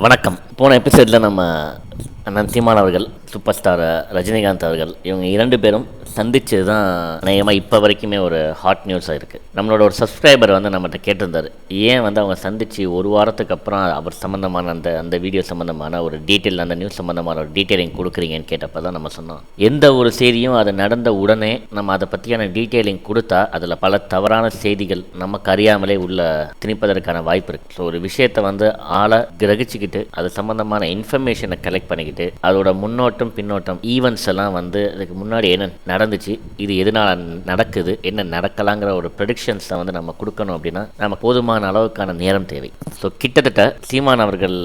வணக்கம். போன எபிசோடில் நம்ம அண்ணன் சீமான் அவர்கள், சூப்பர் ஸ்டார் ரஜினிகாந்த் அவர்கள், இவங்க 2 பேரும் சந்திச்சது தான் அநேகமாக இப்போ வரைக்குமே ஒரு ஹாட் நியூஸாக இருக்குது. நம்மளோட ஒரு சப்ஸ்கிரைபர் வந்து நம்மகிட்ட கேட்டிருந்தார், ஏன் வந்து அவங்க சந்தித்து ஒரு வாரத்துக்கு அப்புறம் அவர் சம்மந்தமான அந்த வீடியோ சம்மந்தமான ஒரு டீட்டெயில், அந்த நியூஸ் சம்மந்தமான ஒரு டீட்டெயிலிங் கொடுக்குறீங்கன்னு கேட்டப்போ தான் நம்ம சொன்னோம், எந்த ஒரு செய்தியும் அது நடந்த உடனே நம்ம அதை பற்றியான டீட்டெயிலிங் கொடுத்தா அதில் பல தவறான செய்திகள் நமக்கு அறியாமலே உள்ள திணிப்பதற்கான வாய்ப்பு இருக்குது. ஸோ ஒரு விஷயத்தை வந்து ஆளை கிரகிச்சுக்கிட்டு அது சம்மந்தமான இன்ஃபர்மேஷனை கலெக்ட் பண்ணிக்கிட்டு அதோட முன்னோட்டம் பின்னோட்டம் ஈவெண்ட்ஸ் எல்லாம் வந்து அதுக்கு முன்னாடி என்ன நடந்துச்சு, இது எதனால் நடக்குது, என்ன நடக்கலாங்கிற ஒரு ப்ரெடிக்ஷன்ஸை வந்து நம்ம கொடுக்கணும் அப்படின்னா நம்ம போதுமான அளவுக்கான நேரம் தேவை. ஸோ கிட்டத்தட்ட சீமான் அவர்கள்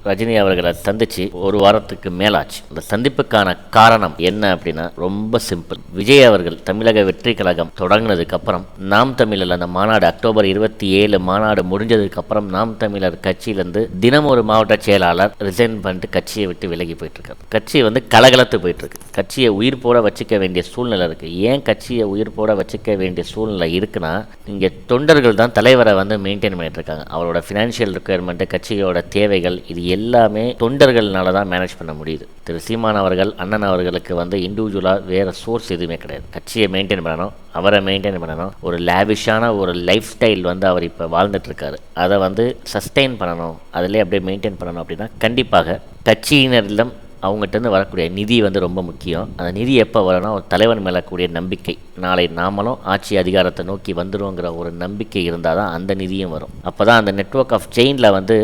ரஜினி அவர்களை சந்திச்சு ஒரு வாரத்துக்கு மேலாச்சு. அந்த சந்திப்புக்கான காரணம் என்ன அப்படின்னா ரொம்ப சிம்பிள். விஜய் அவர்கள் தமிழக வெற்றி கழகம் தொடங்கினதுக்கு அப்புறம் நாம் தமிழர் அந்த மாநாடு அக்டோபர் 27 மாநாடு முடிஞ்சதுக்கு அப்புறம் நாம் தமிழர் கட்சியிலேருந்து தினம் ஒரு மாவட்ட செயலாளர் ரிசைன் பண்ணிட்டு கட்சியை விட்டு விலகி போயிட்டு இருக்காரு. கட்சி வந்து கலகலத்து போயிட்டு இருக்கு. கட்சியை உயிர் போட வச்சுக்க வேண்டிய சூழ்நிலை இருக்கு. ஏன் கட்சியை உயிர் போட வச்சுக்க வேண்டிய சூழ்நிலை இருக்குன்னா, இங்கே தொண்டர்கள் தான் தலைவரை வந்து மெயின்டைன் பண்ணிட்டு இருக்காங்க. அவரோட ஃபினான்ஷியல் ரிக்குயர்மெண்ட், கட்சியோட தேவைகள், இது எல்லாமே தொண்டர்கள்னால தான் மேனேஜ் பண்ண முடியுது. திரு சீமான் அவர்கள், அண்ணன் அவர்களுக்கு வந்து இண்டிவிஜுவலாக வேறு சோர்ஸ் எதுவுமே கிடையாது. கட்சியை மெயின்டைன் பண்ணணும், அவரை மெயின்டைன் பண்ணணும், ஒரு லேவிஷான ஒரு லைஃப் ஸ்டைல் வந்து அவர் இப்போ வாழ்ந்துட்டுருக்காரு. அதை வந்து சஸ்டெயின் பண்ணணும், அதிலே அப்படியே மெயின்டைன் பண்ணணும் அப்படின்னா கண்டிப்பாக கட்சியினரிடம் அவங்ககிட்டருந்து வரக்கூடிய நிதி வந்து ரொம்ப முக்கியம். அந்த நிதி எப்போ வரணும், ஒரு தலைவன் மேலே கூடிய நம்பிக்கை, நாளை நாமளும் ஆட்சி அதிகாரத்தை நோக்கி வந்துடுவோங்கிற ஒரு நம்பிக்கை இருந்தால் தான் அந்த நிதியும் வரும். அப்போ தான் அந்த நெட்வொர்க் ஆஃப் செயினில் வந்து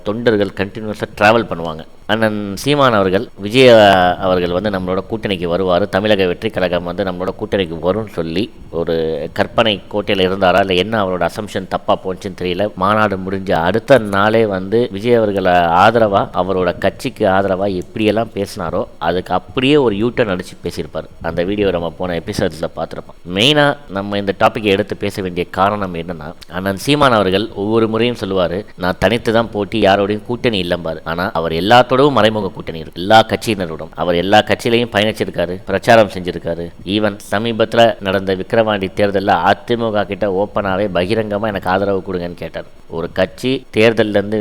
தொண்டர்கள் கண்டினியூஸாக ட்ராவல் பண்ணுவாங்க. அண்ணன் சீமான் அவர்கள், விஜய் அவர்கள் வந்து நம்மளோட கூட்டணிக்கு வருவார், தமிழக வெற்றி கழகம் வந்து நம்மளோட கூட்டணிக்கு வரும்னு சொல்லி ஒரு கற்பனை கோட்டையில் இருந்தாரா, இல்லை என்ன அவரோட அசம்ஷன் தப்பாக போச்சுன்னு தெரியல. மாநாடு முடிஞ்ச அடுத்த நாளே வந்து விஜய் அவர்களை ஆதரவாக, அவரோட கட்சிக்கு ஆதரவாக எப்படியெல்லாம் பேசினாரோ அதுக்கு அப்படியே ஒரு யூட்டர்ன் அடித்து பேசியிருப்பார். அந்த வீடியோ நம்ம போன எபிசோட்ஸில் பார்த்துருப்போம். மெயினாக நம்ம இந்த டாப்பிக்கை எடுத்து பேச வேண்டிய காரணம் என்னென்னா, அண்ணன் சீமான் அவர்கள் ஒவ்வொரு முறையும் சொல்லுவார், நான் தனித்து தான் போட்டி, யாரோடையும் கூட்டணி இல்லம்பார். ஆனால் அவர் எல்லாத்தோடவும் மறைமுக கூட்டணி இருக்கு, எல்லா கட்சியினரோடும். அவர் எல்லா கட்சியிலையும் பயணிச்சிருக்காரு, பிரச்சாரம் செஞ்சிருக்காரு. ஈவன் சமீபத்தில் நடந்த விக்கிரவாண்டி தேர்தலில் அதிமுக கிட்ட ஓப்பனாகவே பகிரங்கமாக எனக்கு ஆதரவு கொடுங்கன்னு கேட்டார். ஒரு கட்சி தேர்தலிருந்து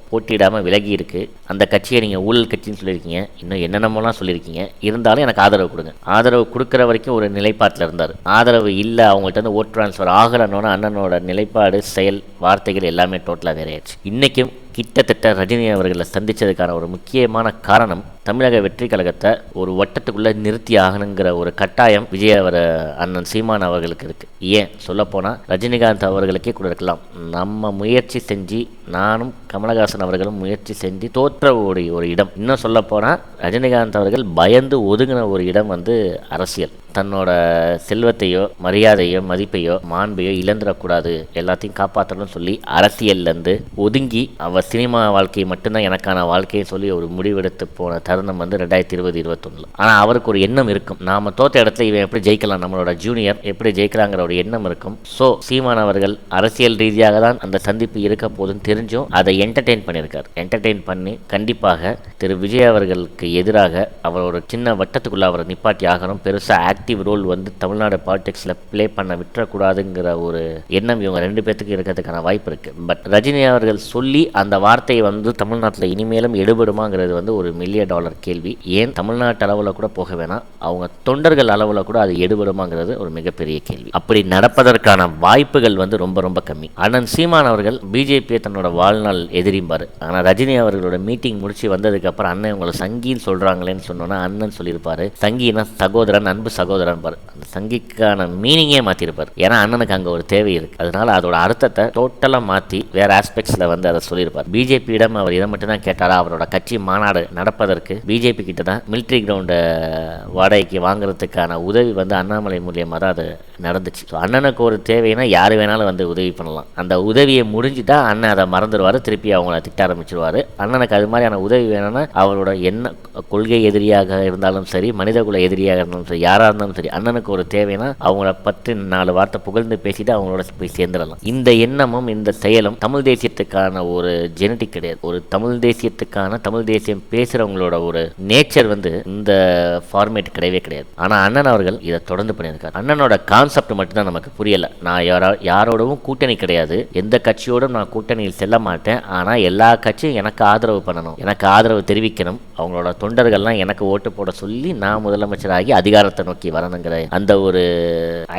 போட்டியிடாமல் விலகி இருக்கு, அந்த கட்சியை நீங்கள் ஊழல் கட்சின்னு சொல்லியிருக்கீங்க, இன்னும் என்னென்னமோலாம் சொல்லியிருக்கீங்க, இருந்தாலும் எனக்கு ஆதரவு கொடுங்க. ஆதரவு கொடுக்குற வரைக்கும் ஒரு நிலைப்பாட்டில் இருந்தார். ஆதரவு இல்லை, அவங்கள்ட்ட வந்து ஓட் ட்ரான்ஸ்ஃபர் ஆகலன்னோட அண்ணனோட நிலைப்பாடு, செயல், வார்த்தைகள் எல்லாமே டோட்டலாக வேறையாச்சு. இன்றைக்கும் கிட்டத்தட்ட ரஜினி அவர்களை சந்தித்ததுக்கான ஒரு முக்கியமான காரணம், தமிழக வெற்றி கழகத்தை ஒரு வட்டத்துக்குள்ளே நிறுத்தி ஆகணுங்கிற ஒரு கட்டாயம் விஜய் அண்ணன் சீமான் அவர்களுக்கு இருக்குது. ஏன் சொல்லப்போனால் ரஜினிகாந்த் அவர்களுக்கே கூட இருக்கலாம். நம்ம முயற்சி செஞ்சு, நானும் கமலஹாசன் அவர்களும் முயற்சி செஞ்சு தோற்ற ஒரு இடம். இன்னும் சொல்லப்போனால் ரஜினிகாந்த் அவர்கள் பயந்து ஒதுங்கின ஒரு இடம் வந்து அரசியல். தன்னோட செல்வத்தையோ மரியாதையோ மதிப்பையோ மாண்பையோ இழந்துடக்கூடாது, எல்லாத்தையும் காப்பாற்றணும்னு சொல்லி அரசியல்லேருந்து ஒதுங்கி அவர் சினிமா வாழ்க்கையை மட்டும்தான் எனக்கான வாழ்க்கையை சொல்லி ஒரு முடிவெடுத்து போன தருணம் வந்து 2020-21. ஆனால் அவருக்கு ஒரு எண்ணம் இருக்கும், நாம் தோற்ற இடத்துல இவன் எப்படி ஜெயிக்கலாம், நம்மளோட ஜூனியர் எப்படி ஜெயிக்கலாங்கிற ஒரு எண்ணம் இருக்கும். ஸோ சீமான் அவர்கள் அரசியல் ரீதியாக தான் அந்த சந்திப்பு இருக்க போதுன்னு தெரிஞ்சும் அதை என்டர்டெயின் பண்ணியிருக்கார். என்டர்டெயின் பண்ணி கண்டிப்பாக திரு விஜய் அவர்களுக்கு எதிராக அவர் ஒரு சின்ன வட்டத்துக்குள்ளே அவரை நிப்பாட்டி ஆகணும், பெருசாக ஆக்டிவ் ரோல் வந்து தமிழ்நாடு பாலிடிக்ஸில் ப்ளே பண்ண விட்டுறக்கூடாதுங்கிற ஒரு எண்ணம் இவங்க 2 பேர்த்துக்கு இருக்கிறதுக்கான வாய்ப்பு இருக்குது. பட் ரஜினி அவர்கள் சொல்லி அந்த வார்த்தையை வந்து தமிழ்நாட்டில் இனிமேலும் எடுபடுமாங்கிறது வந்து ஒரு $1 மில்லியன் கேள்வி. ஏன் தமிழ்நாட்டு அளவில் கூட போக வேணாம், அவங்க தொண்டர்கள் அளவில் கூட அது எடுபடுமாங்கிறது ஒரு மிகப்பெரிய கேள்வி. அப்படி நடப்பதற்கான வாய்ப்புகள் வந்து ரொம்ப ரொம்ப கம்மி. அண்ணன் சீமான் அவர்கள் பிஜேபியை தன்னோட வாழ்நாள் எதிரிம்பார். ஆனால் ரஜினி அவர்களோட மீட்டிங் முடிச்சு வந்ததுக்கப்புறம் அண்ணன் உங்களை சங்கின்னு சொல்கிறாங்களேன்னு சொன்னோன்னா அண்ணன் சொல்லியிருப்பார், சங்கினா சகோதரன், அன்பு சகோதரன் பாரு. அந்த சங்கிக்கான மீனிங்கே மாற்றிருப்பார். ஏன்னா அண்ணனுக்கு அங்கே ஒரு தேவை இருக்குது. அதனால அதோட அர்த்தத்தை டோட்டலாக மாற்றி வேறு ஆஸ்பெக்ட்ஸில் வந்து அதை சொல்லியிருப்பார். பிஜேபியிடம் அவர் இதை மட்டும் தான் கேட்டாரா, அவரோட கட்சி மாநாடு நடப்பதற்கு பிஜேபி கிட்ட தான் மிலிட்ரி கிரவுண்டை வாடகைக்கு வாங்குறதுக்கான உதவி வந்து அண்ணாமலை மூலியமாக தான் அது நடந்துச்சு. ஸோ அண்ணனுக்கு ஒரு தேவைன்னா யார் வேணாலும் வந்து உதவி பண்ணலாம். அந்த உதவியை முடிஞ்சுட்டா அண்ணன் அதை மறந்துடுவார், திருப்பி அவங்கள திட்ட ஆரம்பிச்சிருவார். அண்ணனுக்கு அது மாதிரியான உதவி வேணும்னா அவரோட என்ன கொள்கை எதிரியாக இருந்தாலும் சரி, மனிதகுல எதிரியாக இருந்தாலும் சரி, யாராக இருந்தாலும் சரி, அண்ணனுக்கு ஒரு தேவைன்னா அவங்கள பற்றி 4 வார்த்தை புகழ்ந்து பேசிட்டு அவங்களோட போய் சேர்ந்துடலாம். இந்த எண்ணமும் இந்த செயலும் தமிழ் தேசியத்துக்கான ஒரு ஜெனட்டிக் கிடையாது. ஒரு தமிழ் தேசியத்துக்கான, தமிழ் தேசியம் பேசுகிறவங்களோட ஒரு நேச்சர் வந்து இந்த ஃபார்மேட் கிடையவே கிடையாது. ஆனால் அண்ணன் அவர்கள் இதை தொடர்ந்து பண்ணியிருக்காரு. அண்ணனோட கான்செப்ட் கான்செப்ட் மட்டும்தான் நமக்கு புரியலை. நான் யாரோடவும் கூட்டணி கிடையாது, எந்த கட்சியோடும் நான் கூட்டணியில் செல்ல மாட்டேன். ஆனால் எல்லா கட்சியும் எனக்கு ஆதரவு பண்ணணும், எனக்கு ஆதரவு தெரிவிக்கணும், அவங்களோட தொண்டர்கள்லாம் எனக்கு ஓட்டு போட சொல்லி நான் முதலமைச்சராகி அதிகாரத்தை நோக்கி வரணுங்கிற அந்த ஒரு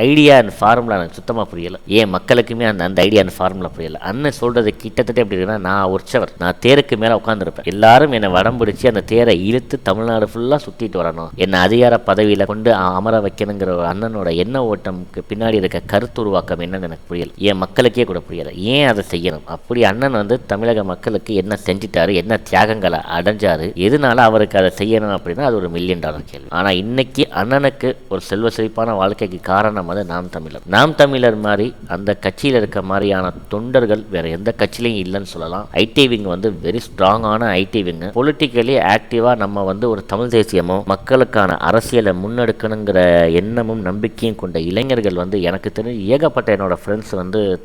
ஐடியா அண்ட் ஃபார்முலா எனக்கு சுத்தமாக புரியலை. ஏன் மக்களுக்குமே அந்த ஐடியா அண்ட் ஃபார்முலா புரியலை. அண்ணன் சொல்கிறது கிட்டத்தட்ட எப்படி இருக்குன்னா, நான் உற்சவர், நான் தேருக்கு மேலே உட்காந்துருப்பேன், எல்லாரும் என்னை வடம் பிடிச்சி அந்த தேரை இழுத்து தமிழ்நாடு ஃபுல்லாக சுற்றிட்டு வரணும், என்னை அதிகார பதவியில் கொண்டு அமர வைக்கணுங்கிற ஒரு அண்ணனோட எண்ண ஓட்டமுக்கு பின்னாடி இருக்க கருத்துருவாக்கம் என்னன்னு எனக்கு புரியல. ஏன் மக்களுக்கே கூட புரியலை, ஏன் அதை செய்யணும். அப்படி அண்ணன் தமிழக மக்களுக்கு என்ன செஞ்சிட்டாரு, என்ன தியாகங்களை அடைஞ்சாரு, எதனால அவருக்கு அதை செய்யணும் அப்படின்னா அது ஒரு $1 மில்லியன் கேள்வி. ஆனால் இன்னைக்கு அண்ணனுக்கு ஒரு செல்வ செழிப்பான வாழ்க்கைக்கு காரணம் நாம் தமிழர். நாம் தமிழர் மாதிரி அந்த கட்சியில் இருக்க மாதிரியான தொண்டர்கள் வேற எந்த கட்சியிலையும் இல்லைன்னு சொல்லலாம். ஐடி விங் வெரி ஸ்ட்ராங்கான ஐடி விங். பொலிட்டிக்கலி ஆக்டிவா நம்ம ஒரு தமிழ் தேசியமும் மக்களுக்கான அரசியலை முன்னெடுக்கணுங்கிற எண்ணமும் நம்பிக்கையும் கொண்ட இளைஞர்கள் எனக்கு தெரிஞ்சு ஏகப்பட்ட என்னோட ஃப்ரெண்ட்ஸ்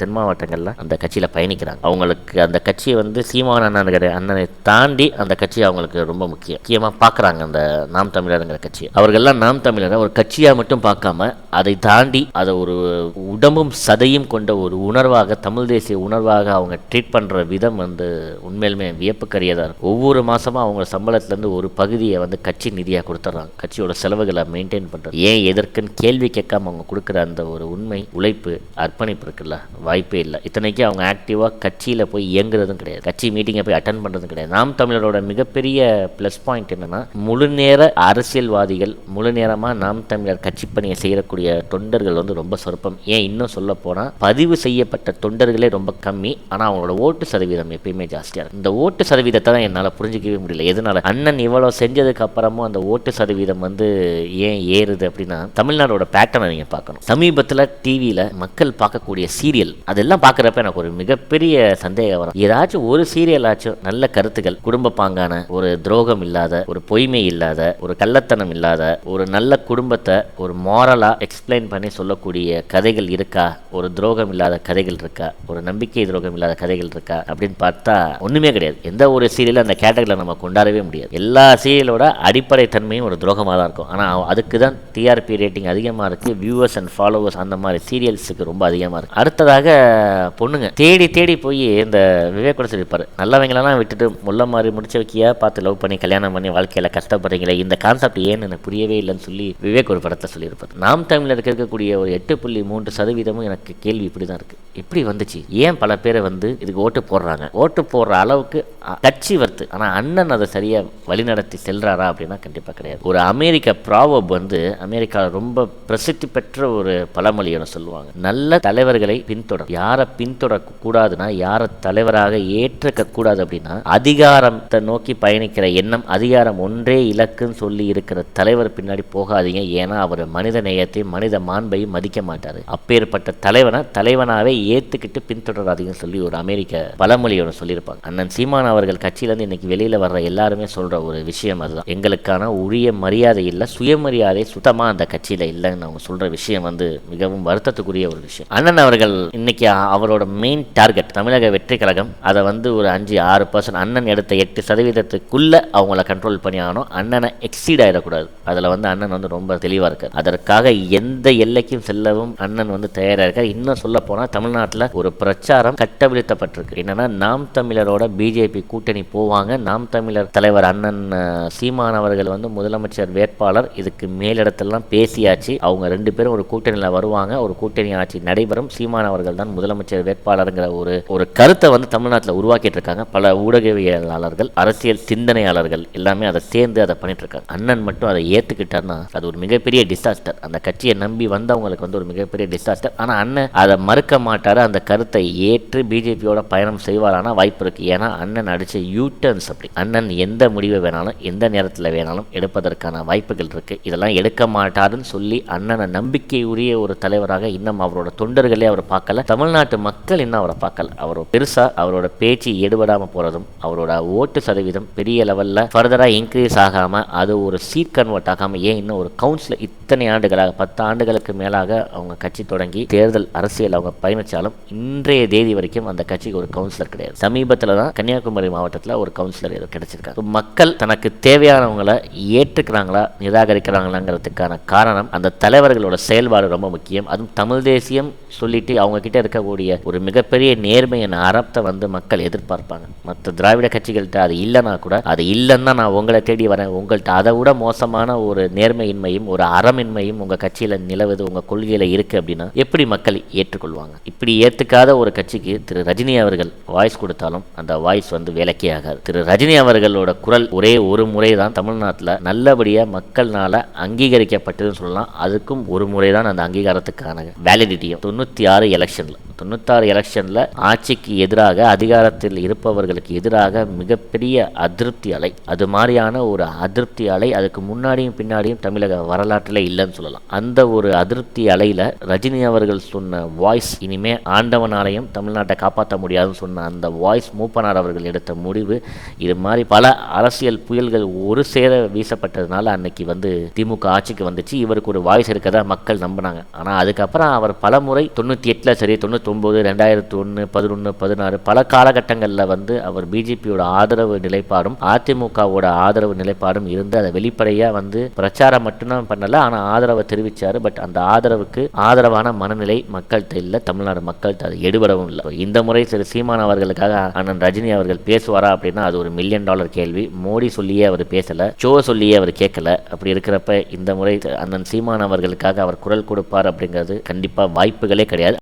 தென் மாவட்டங்களில் அந்த கட்சியில் பயணிக்கிறாங்க. அவங்களுக்கு அந்த கட்சியை சீமான் அண்ணனை தாண்டி அந்த கட்சி அவங்களுக்கு ரொம்ப முக்கியமாக பார்க்குறாங்க. அந்த நாம் தமிழருங்கிற கட்சி அவர்கள்லாம் நாம் தமிழரை ஒரு கட்சியாக மட்டும் பார்க்காம அதை தாண்டி அதை ஒரு உடம்பும் சதையும் கொண்ட ஒரு உணர்வாக, தமிழ் தேசிய உணர்வாக அவங்க ட்ரீட் பண்ணுற விதம் உண்மையிலுமே வியப்புக்கரியதாக இருக்கும். ஒவ்வொரு மாதமும் அவங்க சம்பளத்துலேருந்து ஒரு பகுதியை கட்சி நிதியாக கொடுத்துட்றாங்க. கட்சியோட செலவுகளை மெயின்டைன் பண்ணுறது ஏன் எதற்குன்னு கேள்வி கேட்காம அவங்க கொடுக்குற அந்த ஒரு உண்மை, உழைப்பு, அர்ப்பணிப்பு இருக்குல்ல, வாய்ப்பே இல்லை. இத்தனைக்கு அவங்க ஆக்டிவாக கட்சியில் போய் இயங்குறதும் கிடையாது, கட்சி மீட்டிங்கை போய் அட்டன் பண்ணுறதும் கிடையாது. நாம் தமிழரோட மிகப்பெரிய ப்ளஸ் பாயிண்ட் என்னன்னா, முழு நேர அரசியல்வாதிகள், முழு நேரமாக நாம் தமிழர் கட்சி பணியை செய்யக்கூடிய தொண்டர்கள் ரொம்ப சொற்பம். ஏன் இன்னும் சொல்ல போனால் பதிவு செய்யப்பட்ட தொண்டர்களே ரொம்ப கம்மி. ஆனால் அவங்களோட ஓட்டு சதவீதம் எப்பயுமே ஜாஸ்தியாக இருக்கும். இந்த ஓட்டு சதவீதத்தை தான் என்னால் புரிஞ்சிக்கவே முடியல. எதனால அண்ணன் இவ்வளோ செஞ்சதுக்கு அப்புறமும் அந்த ஓட்டு சதவீதம் ஏன் ஏறுது அப்படின்னா, தமிழ்நாடோட பேட்டர்னை நீங்கள் பார்க்கணும். சமீபத்தில் டிவியில் மக்கள் பார்க்கக்கூடிய சீரியல் அதெல்லாம் பார்க்குறப்ப எனக்கு ஒரு மிகப்பெரிய சந்தேகம் வரும். ஏதாச்சும் ஒரு சீரியல் ஆச்சும் நல்ல கருத்துக்கள், குடும்ப பாங்கான, ஒரு துரோகம் இல்லாத, ஒரு பொய்மை இல்லாத, ஒரு கள்ளத்தனம் இல்லாத, ஒரு நல்ல குடும்பத்தை ஒரு மாரலா எக்ஸ்பிளைன் பண்ணி சொல்லக்கூடிய கதைகள் இருக்கா? ஒரு துரோகம் இல்லாத கதைகள் இருக்கா? ஒரு நம்பிக்கை துரோகம் இல்லாத கதைகள் இருக்கா அப்படின்னு பார்த்தா ஒண்ணுமே கிடையாது. எந்த ஒரு சீரியலும் அந்த கேட்டகரியில் நம்ம கொண்டாடவே முடியாது. எல்லா சீரியலோட அடிப்படை தன்மையும் ஒரு துரோகமாக தான் இருக்கும். ஆனால் அதுக்கு தான் டிஆர்பி ரேட்டிங் அதிகமாக இருக்குது, வியூவர்ஸ் அண்ட் ஃபாலோவர்ஸ் அந்த மாதிரி சீரியல்ஸுக்கு ரொம்ப அதிகமாக இருக்குது. அடுத்ததாக பொண்ணுங்க தேடி தேடி போய் இந்த விவேக் கூட சொல்லியிருப்பார், நல்லவங்களெல்லாம் விட்டுட்டு முல்லை மாதிரி முடிச்ச வைக்கியா பார்த்து லவ் பண்ணி கல்யாணம் பண்ணி வாழ்க்கையில் கஷ்டப்படுறீங்களே, இந்த கான்செப்ட் ஏன்னு எனக்கு புரியவே இல்லைன்னு சொல்லி விவேக் ஒரு படத்தை சொல்லியிருப்பார். நாம் தமிழர் இருக்கக்கூடிய ஒரு 8.3% எனக்கு கேள்வி இப்படி தான் இருக்குது. எப்படி வந்துச்சு? ஏன் பல பேரை இதுக்கு ஓட்டு போடுறாங்க? ஓட்டு போடுற அளவுக்கு கட்சி வருது. ஆனால் அண்ணன் அதை சரியாக வழிநடத்தி செல்றாரா அப்படின்னா கண்டிப்பாக கிடையாது. ஒரு அமெரிக்க ப்ராவர்ப் அமெரிக்காவில் ரொம்ப பிரசித்தி பெற்ற ஒரு பழமொழியை சொல்லுவாங்க, நல்ல தலைவர்களை பின்தொடர். யாரை பின்தொடர கூடாதுன்னா, யாரை தலைவராக ஏற்க கூடாது அப்படின்னா, அதிகாரத்தை நோக்கி பயணிக்கிற எண்ணம், அதிகாரம் ஒன்றே இலக்குன்னு சொல்லி இருக்கிற தலைவர் பின்னாடி போகாதீங்க. ஏன்னா அவர் மனித நேயத்தையும் மனித மாண்பையும் மதிக்க மாட்டார். அப்பேற்பட்ட தலைவனாவே ஏற்றுக்கிட்டு பின்தொடராதீங்கன்னு சொல்லி ஒரு அமெரிக்க பழமொழியோட சொல்லியிருப்பாங்க. அண்ணன் சீமான் அவர்கள் கட்சியிலேருந்து இன்னைக்கு வெளியில் வர்ற எல்லாருமே சொல்கிற ஒரு விஷயம் அதுதான். எங்களுக்கான உரிய மரியாதை இல்லை, சுயமரியாதை சுத்தமாக அந்த கட்சியில் இல்லைன்னு அவங்க சொல்கிற விஷயம் மிகவும் வருத்தத்துக்குரிய ஒரு விஷயம். அண்ணன் அவர்கள் இன்னைக்கு அவரோட மெயின் டார்கெட் தமிழக வெற்றி கழகம். அதை ஒரு 5-6% அண்ணன் எடுத்த 8% அவங்கள கண்ட்ரோல் பண்ணி ஆகணும். அண்ணனை எக்ஸீட் ஆகிடக்கூடாது. அதில் அண்ணன் ரொம்ப தெளிவாக இருக்கார். அதற்காக எந்த எல்லைக்கும் செல்லவும் அண்ணன் தயாராக இருக்கார். இன்னும் சொல்ல போனால் தமிழ்நாட்டில் ஒரு பிரச்சாரம் கட்டவிழ்த்தப்பட்டிருக்கு. என்னன்னா, நாம் தமிழரோட பிஜேபி கூட்டணி போவாங்க. நாம் தமிழர் தலைவர் அண்ணன் சீமான் அவர்கள் முதலமைச்சர் வேட்பாளர், இதுக்கு மேலிடத்தெல்லாம் பேசியாச்சு. அவங்க 2 பேரும் ஒரு கூட்டணியில் வருவாங்க, ஒரு கூட்டணி ஆட்சி நடைபெறும், சீமான் அவர்கள் தான் முதலமைச்சர் வேட்பாளருங்கிற ஒரு கருத்தை தமிழ்நாட்டில் உருவாக்கிட்டு இருக்காங்க. பல ஊடகவியலாளர்கள், அரசியல் சிந்தனையாளர்கள் எல்லாமே அதை சேர்ந்து அதை பண்ணிட்டு இருக்காங்க. அண்ணன் மட்டும் அதை ஏற்றுக்கிட்டார்னா அது ஒரு மிகப்பெரிய டிசாஸ்டர். அந்த கட்சியை நம்பி வந்தவங்களுக்கு ஒரு மிகப்பெரிய டிசாஸ்டர். ஆனால் அண்ணன் அதை மறுக்க மாட்டார். அந்த கருத்தை ஏற்று பிஜேபியோட பயணம் செய்வாரான வாய்ப்பு இருக்கு. ஏன்னா அண்ணன் அடிச்ச யூட்டர்ன்ஸ் அப்படி. அண்ணன் எந்த முடிவை வேணாலும் எந்த நேரத்தில் வேணாலும் எடுப்பதற்கான வாய்ப்புகள் இருக்கு. இதெல்லாம் எடுக்க மாட்டாருன்னு சொல்லி அண்ணனை நம்பிக்கை உரிய ஒரு தலைவராக இன்னும் அவரோட தொண்டர்களே அவர் பார்க்கல, தமிழ்நாட்டு மக்கள் இன்னும் அவரை பார்க்கல. அவர் பெருசா அவரோட பேச்சு எடுபடாம போறதும், அவரோட ஓட்டு சதவீதம் பெரிய லெவல்ல ஃபர்தரா இன்க்ரீஸ் ஆகாம, அது ஒரு சீட் கன்வெர்ட் ஆகாம, ஏன் இன்னும் ஒரு கவுன்சிலர் இத்தனை ஆண்டுகளாக 10 ஆண்டுகளுக்கு மேலாக அவங்க கட்சி தொடங்கி தேர்தல் அரசியல் அவங்க பயணிச்சாலும் இன்றைய தேதி வரைக்கும் அந்த கட்சிக்கு ஒரு கவுன்சிலர் கிடையாது. சமீபத்தில் தான் கன்னியாகுமரி மாவட்டத்தில் ஒரு கவுன்சிலர் கிடைச்சிருக்காங்க. மக்கள் தனக்கு தேவையானவங்களை ஏற்றுக்கிறாங்களா நிராகரிக்கிறாங்களாங்கிறதுக்கான காரணம் அந்த தலைவர்களோட செயல்பாடு செயல்பாடு ரொம்ப முக்கியம். அதுவும் தமிழ் தேசியம் சொல்லிட்டு அவங்க கிட்ட இருக்கக்கூடிய ஒரு மிகப்பெரிய நேர்மையான அறத்தை வந்து மக்கள் எதிர்பார்ப்பாங்க. மற்ற திராவிட கட்சிகள்கிட்ட அது இல்லைனா கூட, அது இல்லைன்னா நான் உங்களை தேடி வரேன், உங்கள்கிட்ட அதை விட மோசமான ஒரு நேர்மையின்மையும் ஒரு அறமின்மையும் உங்கள் கட்சியில் நிலவுது, உங்கள் கொள்கையில் இருக்குது அப்படின்னா எப்படி மக்கள் ஏற்றுக்கொள்வாங்க? இப்படி ஏற்றுக்காத ஒரு கட்சிக்கு திரு ரஜினி அவர்கள் வாய்ஸ் கொடுத்தாலும் அந்த வாய்ஸ் வந்து வேலைக்கே ஆகாது. திரு ரஜினி அவர்களோட குரல் ஒரே ஒரு முறை தான் தமிழ்நாட்டில் நல்லபடியாக மக்கள்னால அங்கீகரிக்கப்பட்டதுன்னு சொல்லலாம். அதுக்கும் ஒரு முறை தான் அந்த அங்கீகாரத்துக்கான வேலிடிட்டியும் 96 எலெக்ஷனில் ஆட்சிக்கு எதிராக, அதிகாரத்தில் இருப்பவர்களுக்கு எதிராக மிகப்பெரிய அதிருப்தி அலை, அது மாதிரியான ஒரு அதிருப்தி அலை அதுக்கு முன்னாடியும் பின்னாடியும் தமிழக வரலாற்றில் இல்லைன்னு சொல்லலாம். அந்த ஒரு அதிருப்தி அலையில் ரஜினி அவர்கள் சொன்ன வாய்ஸ், இனிமே ஆண்டவனாலையும் தமிழ்நாட்டை காப்பாற்ற முடியாதுன்னு சொன்ன அந்த வாய்ஸ், மூப்பனார் அவர்கள் எடுத்த முடிவு, இது மாதிரி பல அரசியல் புயல்கள் ஒரு சேர வீசப்பட்டதுனால அன்னைக்கு வந்து திமுக ஆட்சிக்கு வந்துச்சு. இவருக்கு ஒரு வாய்ஸ் இருக்கதா மக்கள் நம்பினாங்க. ஆனால் அதுக்கப்புறம் அவர் பல முறை 98 சரி, 99, 2001, 11, 16 பல காலகட்டங்களில் வந்து அவர் பிஜேபியோட ஆதரவு நிலைப்பாடும் அதிமுகவோட ஆதரவு நிலைப்பாடும் இருந்து அதை வெளிப்படையாக வந்து பிரச்சாரம் மட்டும்தான் பண்ணலை, ஆனால் ஆதரவை தெரிவித்தார். பட் அந்த ஆதரவுக்கு ஆதரவான மனநிலை மக்கள்கிட்ட இல்லை, தமிழ்நாடு மக்கள்கிட்ட அது எடுபடவும் இல்லை. இந்த முறை திரு சீமான் அவர்களுக்காக அண்ணன் ரஜினி அவர்கள் பேசுவாரா அப்படின்னா அது ஒரு $1 மில்லியன் கேள்வி. மோடி சொல்லியே அவர் பேசலை, ஷோ சொல்லியே அவர் கேட்கல. அப்படி இருக்கிறப்ப இந்த முறை அண்ணன் சீமான் அவர்களுக்காக அவர் குரல் கொடுப்பார் அப்படிங்கிறது கண்டிப்பாக வாய்ப்புகளே கிடையாது.